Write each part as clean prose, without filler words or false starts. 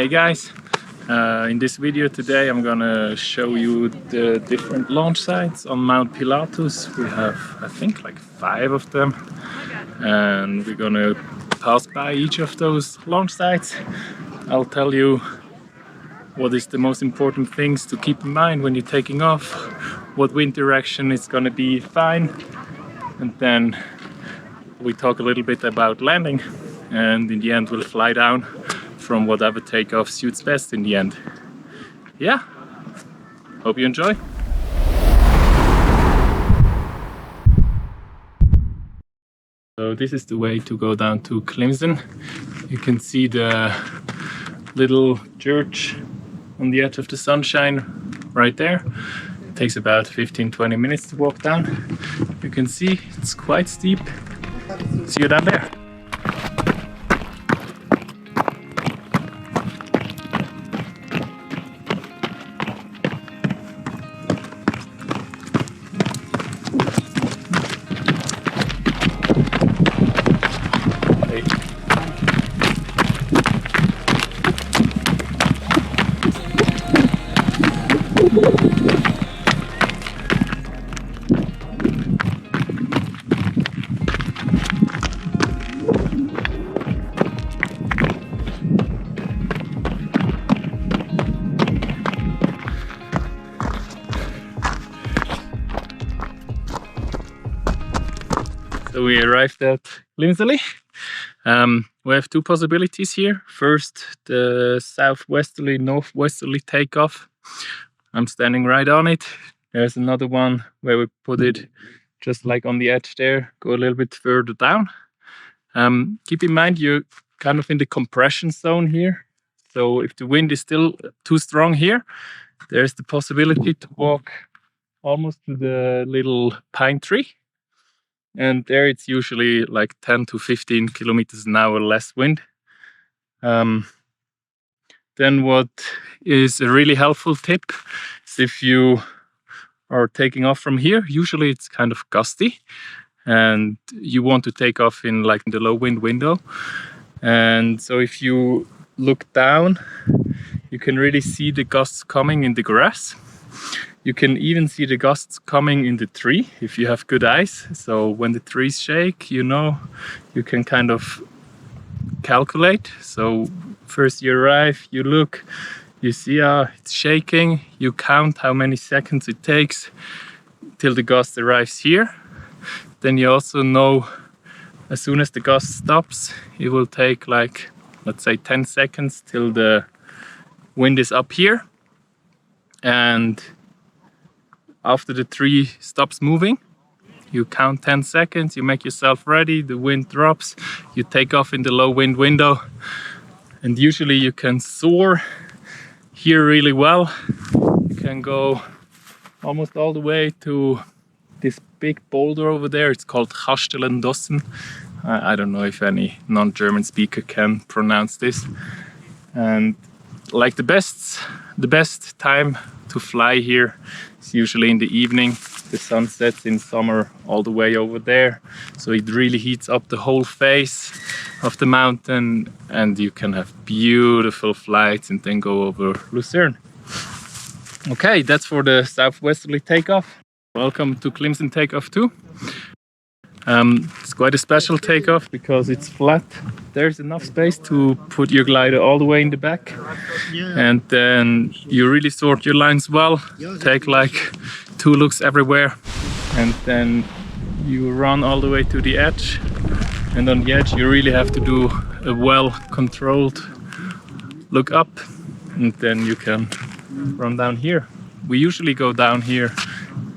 Hey guys, in this video today I'm gonna show you the different launch sites on Mount Pilatus. We have, I think, like 5 of them, and we're gonna pass by each of those launch sites. I'll tell you what is the most important things to keep in mind when you're taking off, what wind direction is gonna be fine, and then we talk a little bit about landing, and in the end we'll fly down from whatever takeoff suits best in the end. Yeah, hope you enjoy. So this is the way to go down to Chlimsen. You can see the little church on the edge of the sunshine right there. It takes about 15-20 minutes to walk down. You can see it's quite steep. See you down there. So we arrived at Chlimsen. We have 2 possibilities here. First, the southwesterly, northwesterly takeoff. I'm standing right on it. There's another one where we put it just like on the edge there, go a little bit further down. Keep in mind you're kind of in the compression zone here. So if the wind is still too strong here, there's the possibility to walk almost to the little pine tree. And there it's usually like 10 to 15 kilometers an hour less wind. Then what is a really helpful tip is if you are taking off from here, usually it's kind of gusty and you want to take off in like the low wind window. And so if you look down, you can really see the gusts coming in the grass. You can even see the gusts coming in the tree if you have good eyes. So when the trees shake, you know, you can kind of calculate. So first you arrive, you look, you see it's shaking, you count how many seconds it takes till the gust arrives here. Then you also know as soon as the gust stops, it will take like, let's say 10 seconds till the wind is up here. And after the tree stops moving, you count 10 seconds, you make yourself ready, the wind drops, you take off in the low wind window, and usually you can soar here really well. You can go almost all the way to this big boulder over there. It's called Chilchsteine. I don't know if any non-German speaker can pronounce this. And like the best time to fly here is usually in the evening. The sun sets in summer all the way over there, so it really heats up the whole face of the mountain, and you can have beautiful flights and then go over Lucerne. Okay, that's for the southwesterly takeoff. Welcome to Chlimsen takeoff too. It's quite a special takeoff because it's flat. There's enough space to put your glider all the way in the back, and then you really sort your lines well, take like 2 looks everywhere, and then you run all the way to the edge. And on the edge you really have to do a well-controlled look up, and then you can run down here. We usually go down here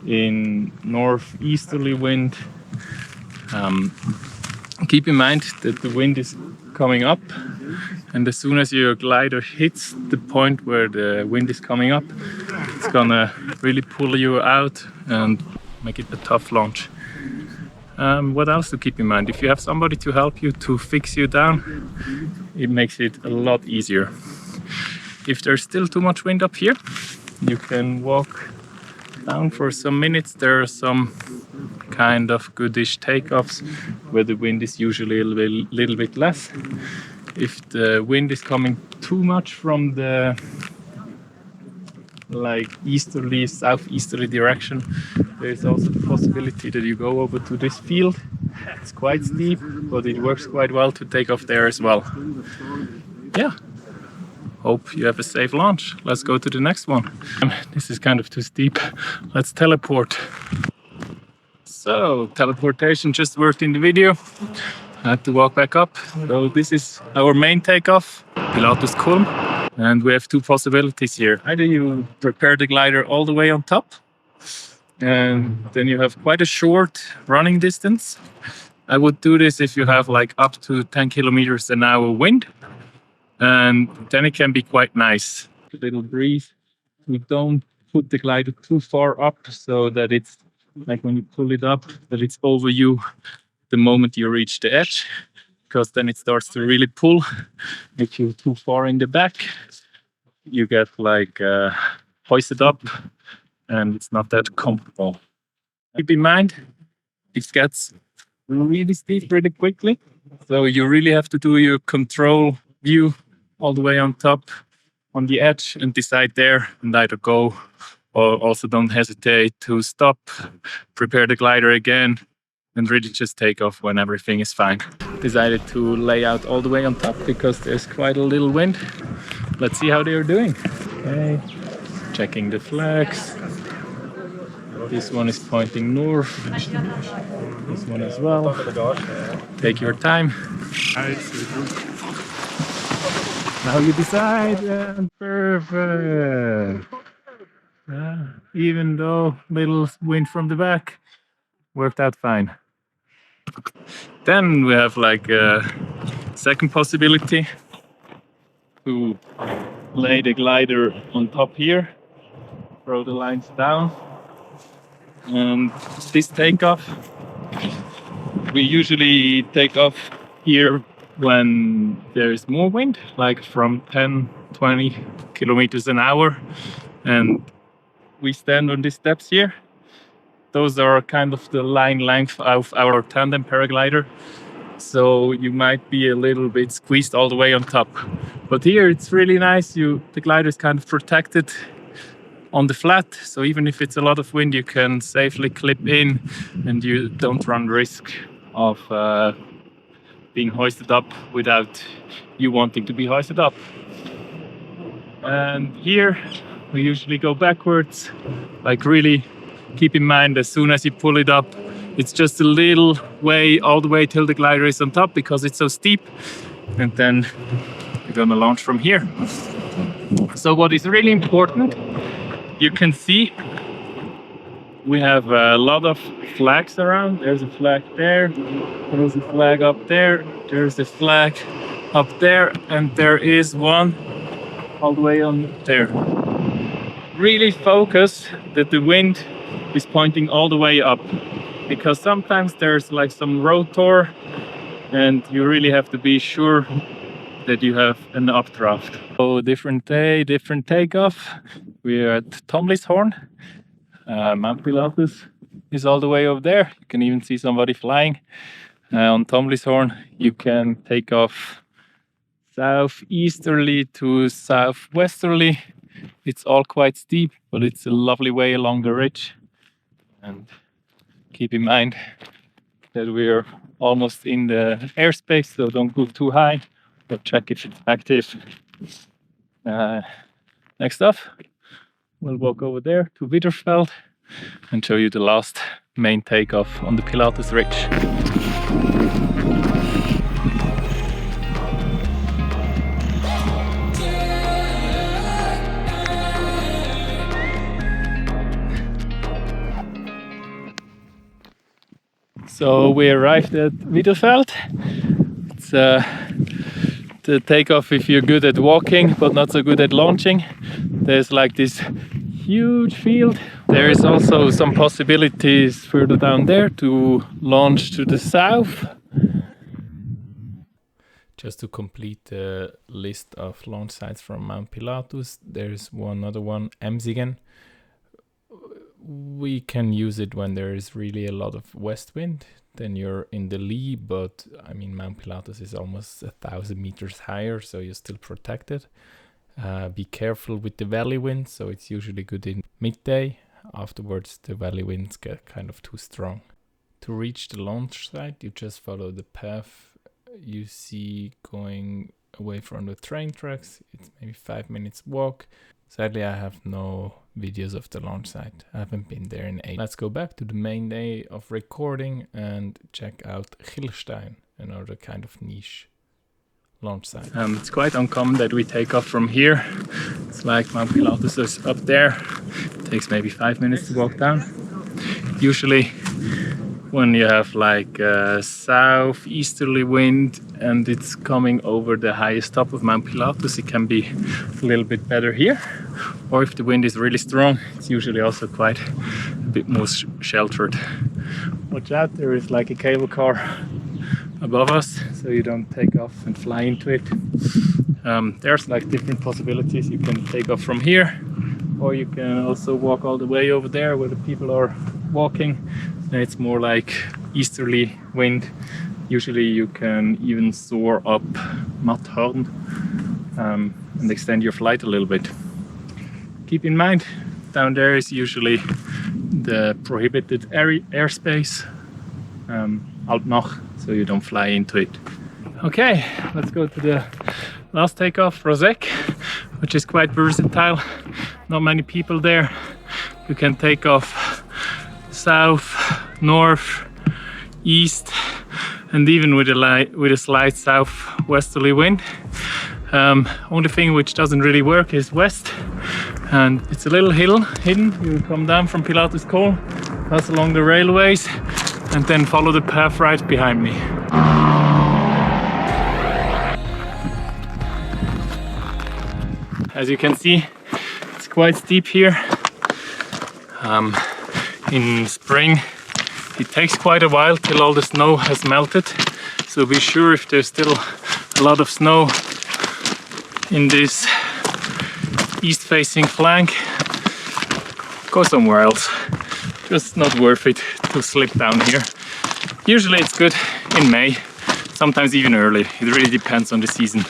in northeasterly wind. Keep in mind that the wind is coming up, and as soon as your glider hits the point where the wind is coming up, it's gonna really pull you out and make it a tough launch. What else to keep in mind? If you have somebody to help you to fix you down, it makes it a lot easier. If there's still too much wind up here, you can walk down for some minutes. There are some kind of goodish takeoffs where the wind is usually a little bit less. if the wind is coming too much from the like easterly, southeasterly direction, there's also the possibility that you go over to this field. It's quite steep, but it works quite well to take off there as well. Yeah, hope you have a safe launch. Let's go to the next one. This is kind of too steep. Let's teleport. So, teleportation just worked in the video. I had to walk back up. So this is our main takeoff, Pilatus Kulm. And we have two possibilities here. Either you prepare the glider all the way on top, and then you have quite a short running distance. I would do this if you have like up to 10 kilometers an hour wind. And then it can be quite nice. A little breeze. We don't put the glider too far up so that it's like when you pull it up, that it's over you the moment you reach the edge, because then it starts to really pull. If you're too far in the back, you get like hoisted up and it's not that comfortable. Keep in mind, it gets really steep really quickly. So you really have to do your control view all the way on top on the edge and decide there and either go, or also don't hesitate to stop, prepare the glider again, and really just take off when everything is fine. Decided to lay out all the way on top because there's quite a little wind. Let's see how they are doing. Okay, checking the flags. This one is pointing north. This one as well. Take your time. Now you decide. Perfect. Even though little wind from the back, worked out fine. Then we have like a second possibility to lay the glider on top here, throw the lines down, and this takeoff, we usually take off here when there is more wind, like from 10-20 kilometers an hour, and we stand on these steps here. Those are kind of the line length of our tandem paraglider. So you might be a little bit squeezed all the way on top. But here it's really nice. The glider is kind of protected on the flat. So even if it's a lot of wind, you can safely clip in and you don't run risk of being hoisted up without you wanting to be hoisted up. And here we usually go backwards, like really keep in mind as soon as you pull it up, it's just a little way all the way till the glider is on top because it's so steep, and then we're gonna launch from here. So what is really important, you can see we have a lot of flags around. There's a flag there, there's a flag up there, there's a flag up there, and there is one all the way on there. Really focus that the wind is pointing all the way up, because sometimes there's like some rotor and you really have to be sure that you have an updraft. So different day, different takeoff. We're at Tomlishorn. Mount Pilatus is all the way over there. You can even see somebody flying. On Tomlishorn you can take off southeasterly to southwesterly. It's all quite steep, but it's a lovely way along the ridge. And keep in mind that we're almost in the airspace, so don't go too high, but check if it's active. Next up, we'll walk over there to Widderfeld and show you the last main takeoff on the Pilatus Ridge. So we arrived at Widderfeld. It's the takeoff if you're good at walking but not so good at launching. There's like this huge field. There is also some possibilities further down there to launch to the south. Just to complete the list of launch sites from Mount Pilatus, there's one other one, Ämsigen. We can use it when there is really a lot of west wind then you're in the lee, but I mean Mount Pilatus is almost 1,000 meters higher, so you're still protected. Be careful with the valley winds, so it's usually good in midday. Afterwards the valley winds get kind of too strong. To reach the launch site, you just follow the path you see going away from the train tracks. It's maybe 5 minutes walk. Sadly, I have no videos of the launch site. I haven't been there in ages. Let's go back to the main day of recording and check out Chilchsteine, another kind of niche launch site. It's quite uncommon that we take off from here. It's like Mount Pilatus is up there. It takes maybe 5 minutes to walk down. Usually when you have like a southeasterly wind and it's coming over the highest top of Mount Pilatus, it can be a little bit better here. Or if the wind is really strong, it's usually also quite a bit more sheltered. Watch out, there is like a cable car above us, so you don't take off and fly into it. There's like different possibilities. You can take off from here, or you can also walk all the way over there where the people are walking. And it's more like easterly wind. Usually you can even soar up Matterhorn and extend your flight a little bit. Keep in mind, down there is usually the prohibited airspace, Altnach, so you don't fly into it. Okay, let's go to the last takeoff, Rosegg, which is quite versatile. Not many people there. You can take off south, north, east, and even with a slight southwesterly wind. Only thing which doesn't really work is west, and it's a little hill hidden. You come down from Pilatus Kulm, pass along the railways, and then follow the path right behind me. As you can see, it's quite steep here. In spring it takes quite a while till all the snow has melted, so be sure if there's still a lot of snow in this east facing flank, go somewhere else. Just not worth it to slip down here. Usually it's good in May, sometimes even early. It really depends on the season.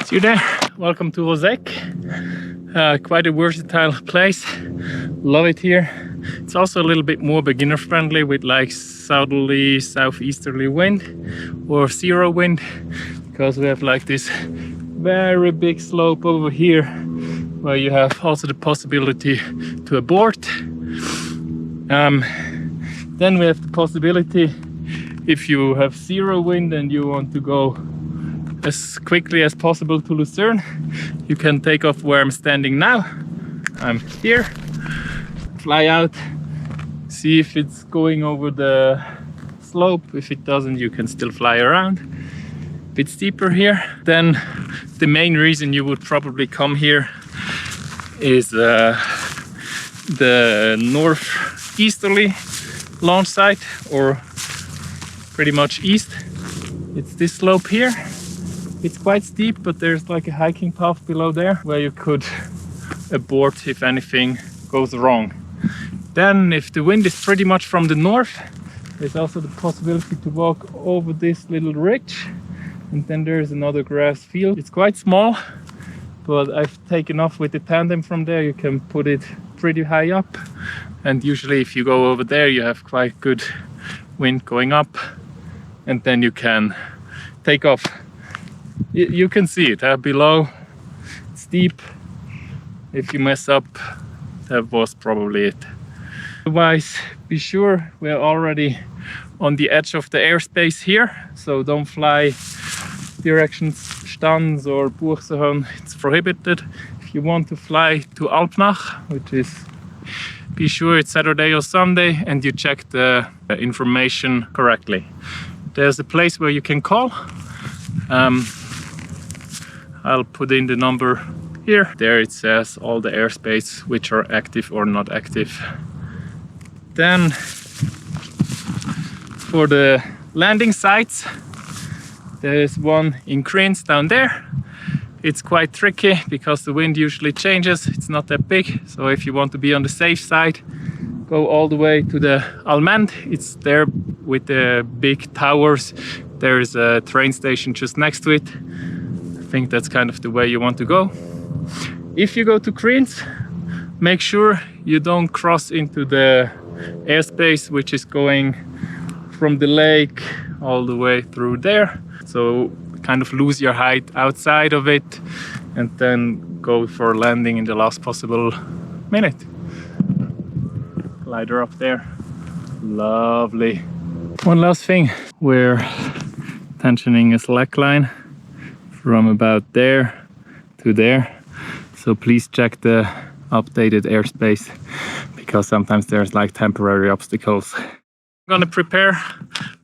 See you there. Welcome to Rosegg. Quite a versatile place. Love it here. It's also a little bit more beginner friendly with like southerly, southeasterly wind or zero wind, because we have like this very big slope over here where you have also the possibility to abort. Then we have the possibility, if you have zero wind and you want to go as quickly as possible to Lucerne, you can take off where I'm standing now. I'm here, fly out, see if it's going over the slope. If it doesn't, you can still fly around. A bit steeper here. Then the main reason you would probably come here is the northeasterly launch site, or pretty much east. It's this slope here. It's quite steep, but there's like a hiking path below there where you could abort if anything goes wrong. Then if the wind is pretty much from the north, there's also the possibility to walk over this little ridge, and then there's another grass field. It's quite small, but I've taken off with the tandem from there. You can put it pretty high up, and usually if you go over there you have quite good wind going up, and then you can take off. You can see it below. It's steep. If you mess up, that was probably it. Otherwise, be sure we're already on the edge of the airspace here, so don't fly directions Stans or Buchsehorn. It's prohibited. If you want to fly to Alpnach, which is, be sure it's Saturday or Sunday, and you check the information correctly. There's a place where you can call. I'll put in the number here. There it says all the airspace which are active or not active. Then for the landing sites, there's one in Chlimsen down there. It's quite tricky because the wind usually changes. It's not that big, so if you want to be on the safe side, go all the way to the allgemeinen. It's there with the big towers. There's a train station just next to it. I think that's kind of the way you want to go. If you go to Greens, make sure you don't cross into the airspace, which is going from the lake all the way through there. So kind of lose your height outside of it and then go for landing in the last possible minute. Glider up there. Lovely. One last thing, we're tensioning a slack line from about there to there. So please check the updated airspace because sometimes there's like temporary obstacles. I'm gonna prepare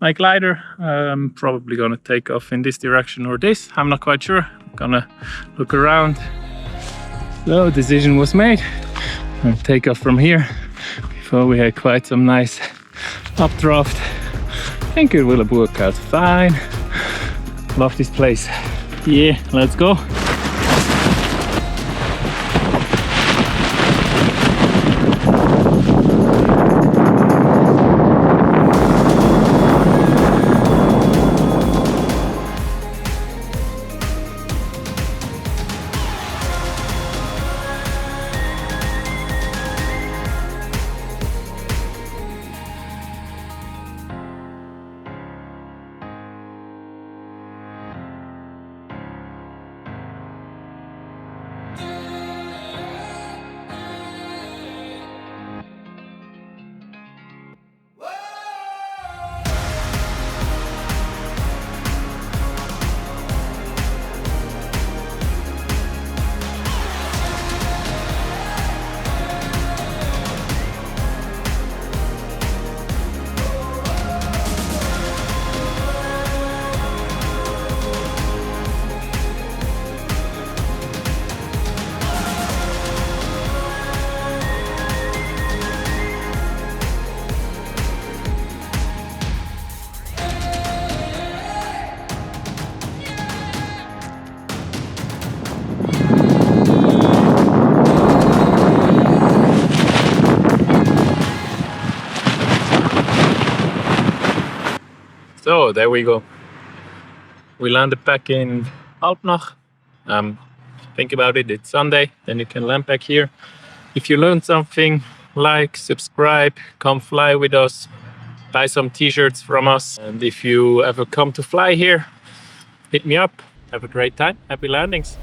my glider. I'm probably gonna take off in this direction or this. I'm not quite sure. I'm gonna look around. So decision was made. I'll take off from here. Before we had quite some nice updraft. I think it will work out fine. Love this place. Yeah, let's go. So there we go. We landed back in Alpnach. Think about it, it's Sunday, then you can land back here. If you learned something, like, subscribe, come fly with us, buy some t-shirts from us. And if you ever come to fly here, hit me up. Have a great time. Happy landings.